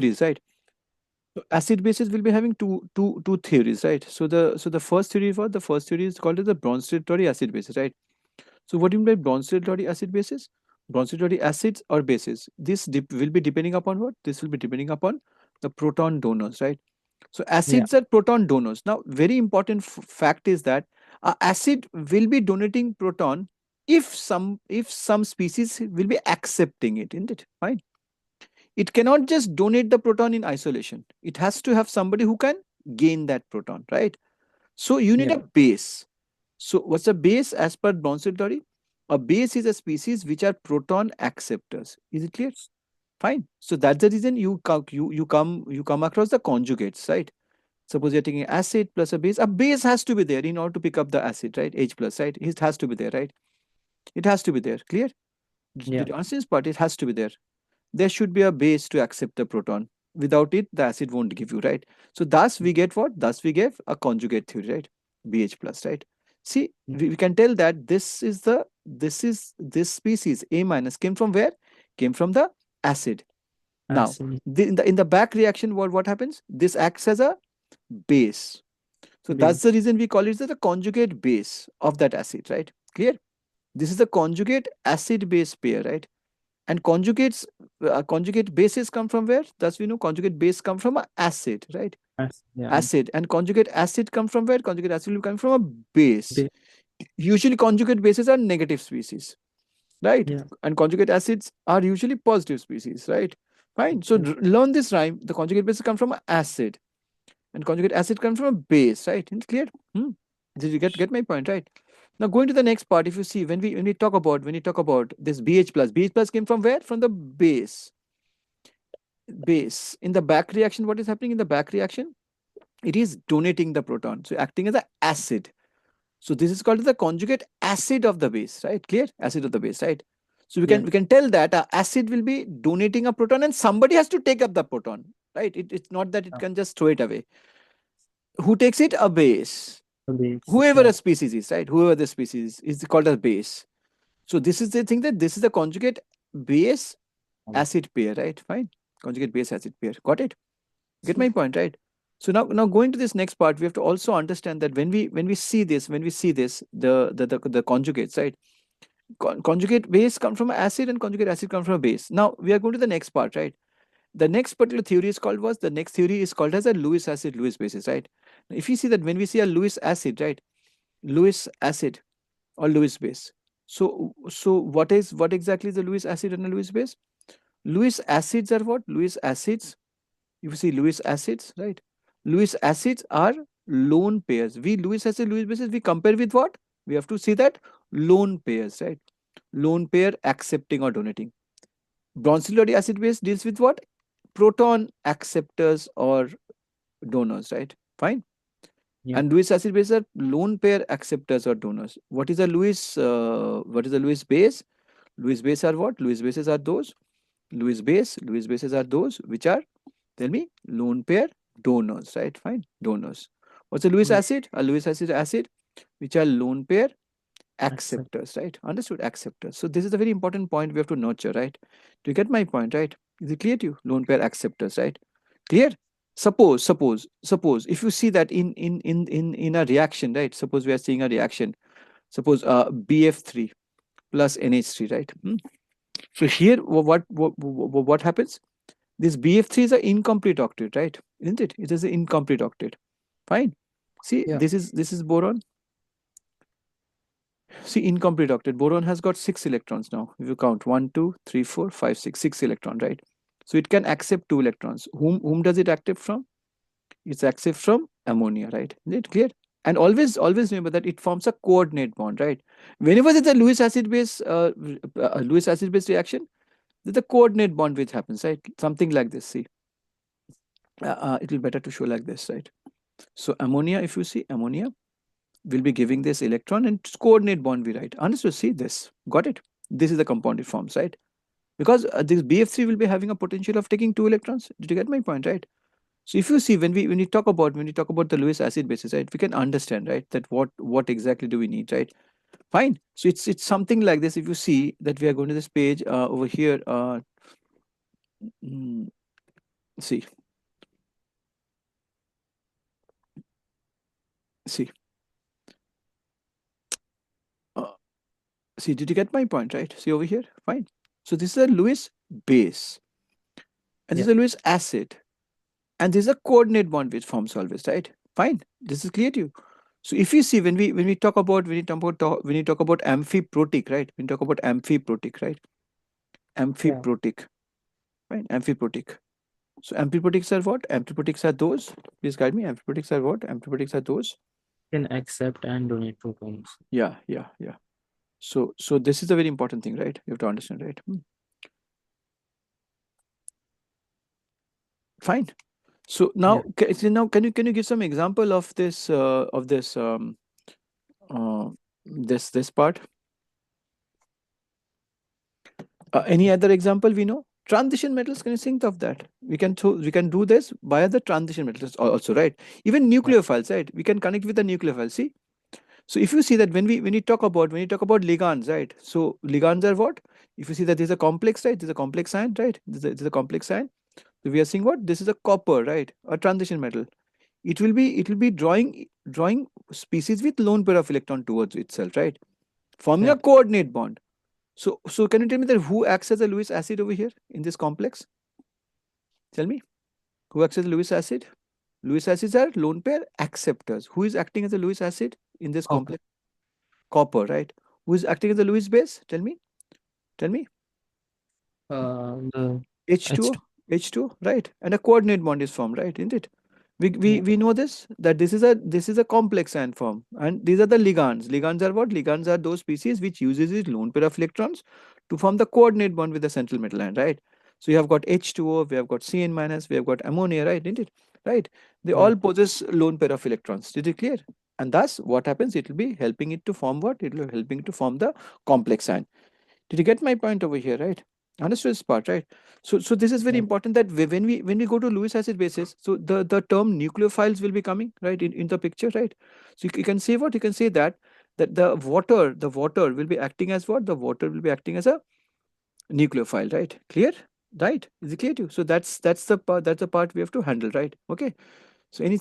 theories, right? So acid bases will be having two theories, right? So the first theory, what the first theory is called as the Brønsted acid bases, right? So what do you mean by Brønsted acid bases? Brønsted acids or bases. This will be depending upon what? This will be depending upon the proton donors, right? So Yeah. acids are proton donors. Now, very important fact is that acid will be donating proton if some species will be accepting it, isn't it? Fine. It cannot just donate the proton in isolation. It has to have somebody who can gain that proton, right? So you need Yeah. a base. So what's a base as per Brønsted theory? A base is a species which are proton acceptors. Is it clear? Fine. So that's the reason you come across the conjugates, right? Suppose you're taking acid plus a base. A base has to be there in order to pick up the acid, right? H plus, right? It has to be there, right? It has to be there. Clear? Yeah. Did you understand this part? It has to be there. There should be a base to accept the proton. Without it, the acid won't give you, right? So thus we get what? Thus we get a conjugate theory, right? BH plus, right? See, we can tell that this species A minus came from where? Came from the acid. Now, Acid in the back reaction, what happens? This acts as a base. So that's the base. reason we call it the conjugate base of that acid, right? Clear? This is the conjugate acid base pair, right? And conjugate bases come from where? Thus we know conjugate base come from a acid, right? Yeah. Acid. And conjugate acid come from where? Conjugate acid will come from a base. Base. Usually conjugate bases are negative species, right? Yeah. And conjugate acids are usually positive species, right? Fine. So Yeah. learn this rhyme. The conjugate bases come from acid, and conjugate acid comes from a base, right? It's clear? Hmm. Did you get my point, right? Now going to the next part, if you see when we talk about this BH plus came from where? From the base. In the back reaction, what is happening in the back reaction? It is donating the proton, so acting as an acid. So this is called the conjugate acid of the base, right? Clear? Acid of the base, right? So we can Yes. we can tell that acid will be donating a proton, and somebody has to take up the proton, right? It's not that it Yeah. can just throw it away. Who takes it? A base. The base. Whoever Yeah. a species is, right? Whoever the species is called a base. So this is the thing, that this is the conjugate base acid pair, right? Fine. Conjugate base acid pair. Got it? Get my point, right? So now going to this next part, we have to also understand that when we see this, the conjugates, right? Conjugate base come from acid and conjugate acid come from a base. Now we are going to the next part, right? The next particular theory is called was the next theory is called as a Lewis acid Lewis basis, right? If you see that when we see a Lewis acid, right? Lewis acid or Lewis base. So what exactly is the Lewis acid and a Lewis base? Lewis acids are what? Lewis acids. You see Lewis acids, right? Lewis acids are lone pairs. We Lewis acid Lewis bases we compare with what? We have to see that lone pairs, right? Lone pair accepting or donating. Bronsted acid base deals with what? Proton acceptors or donors, right? Fine. Yeah. And Lewis acid bases are lone pair acceptors or donors. What is a Lewis? What is a Lewis base? Lewis base are what? Lewis bases are those. Lewis bases are those which are, tell me, lone pair donors, right? Fine, donors. What's a Lewis Yeah. acid? A Lewis acid which are lone pair Accept. acceptors, right? Understood? Acceptors. So this is a very important point we have to nurture, right? Do you get my point, right? Is it clear to you? Lone pair acceptors, right? Clear? Suppose if you see that in a reaction, right? Suppose we are seeing a reaction. Suppose BF3 plus NH3, right? So here what happens? This BF3 is an incomplete octet, right? Isn't it? It is an incomplete octet. Fine. See, Yeah. this is boron. See, incomplete octet. Boron has got 6 electrons now. If you count 1, 2, 3, 4, 5, 6, 6 electron, right? So it can accept 2 electrons. Whom does it accept from? It's accept from ammonia, right? Is it clear? And always remember that it forms a coordinate bond, right? Whenever there's a Lewis acid base reaction, there's a coordinate bond which happens, right? Something like this. See, it will be better to show like this, right? So ammonia, if you see ammonia, will be giving this electron and coordinate bond we write. Understood? See this. Got it? This is the compound it forms, right? Because this BF3 will be having a potential of taking 2 electrons. Did you get my point, right? So if you see when we talk about the Lewis acid bases, right, we can understand, right, that what exactly do we need, right? Fine. So it's something like this. If you see that we are going to this page over here, mm, See, see, uh, see. Did you get my point, right? See over here. Fine. So this is a Lewis base, and this Yeah. is a Lewis acid, and this is a coordinate bond which forms always, right? Fine. This is clear to you. So if you see when we talk about when you talk about amphiprotic, right? When you talk about amphiprotic, right? Yeah. Amphiprotic, right? Amphiprotic. So amphiprotics are what? Amphiprotics are those. Please guide me. Amphiprotics are what? Amphiprotics are those. Can accept and donate protons. Yeah, yeah, yeah. So this is a very important thing, right? You have to understand, right? Fine. So Yeah. now, can you give some example of uh, this part? Any other example we know? Transition metals. Can you think of that? We can do this via the transition metals also, right? Even Yeah. nucleophiles, right? We can connect with the nucleophile. See. So if you see that when you talk about ligands, right? So ligands are what? If you see that there's a complex, right? There's a complex ion, right? There's a complex ion. So we are seeing what? This is a copper, right? A transition metal. It will be drawing species with lone pair of electron towards itself, right? Forming Yeah. a coordinate bond. So can you tell me that who acts as a Lewis acid over here in this complex? Tell me who acts as a Lewis acid? Lewis acids are lone pair acceptors. Who is acting as a Lewis acid in this Copper. complex? Copper, right? Who is acting as a Lewis base? Tell me. Tell me. The H2O. H2. H2O, right? And a coordinate bond is formed, right? Isn't it? We, we, Yeah. we know this, that this is a complex ion form, and these are the ligands. Ligands are what? Ligands are those species which uses its lone pair of electrons to form the coordinate bond with the central metal ion, right? So you have got H2O, we have got Cn minus, we have got ammonia, right? Isn't it? Right? They Yeah. all possess lone pair of electrons. Did it clear? And thus, what happens? It will be helping it to form what? It will be helping to form the complex ion. Did you get my point over here, right? Understood this part, right? So this is very Yeah. important that when we go to Lewis acid bases, so the term nucleophiles will be coming right in the picture, right? So you can say what? You can say that the water will be acting as what? The water will be acting as a nucleophile, right? Clear? Right? Is it clear to you? So that's the part we have to handle, right? Okay. So anything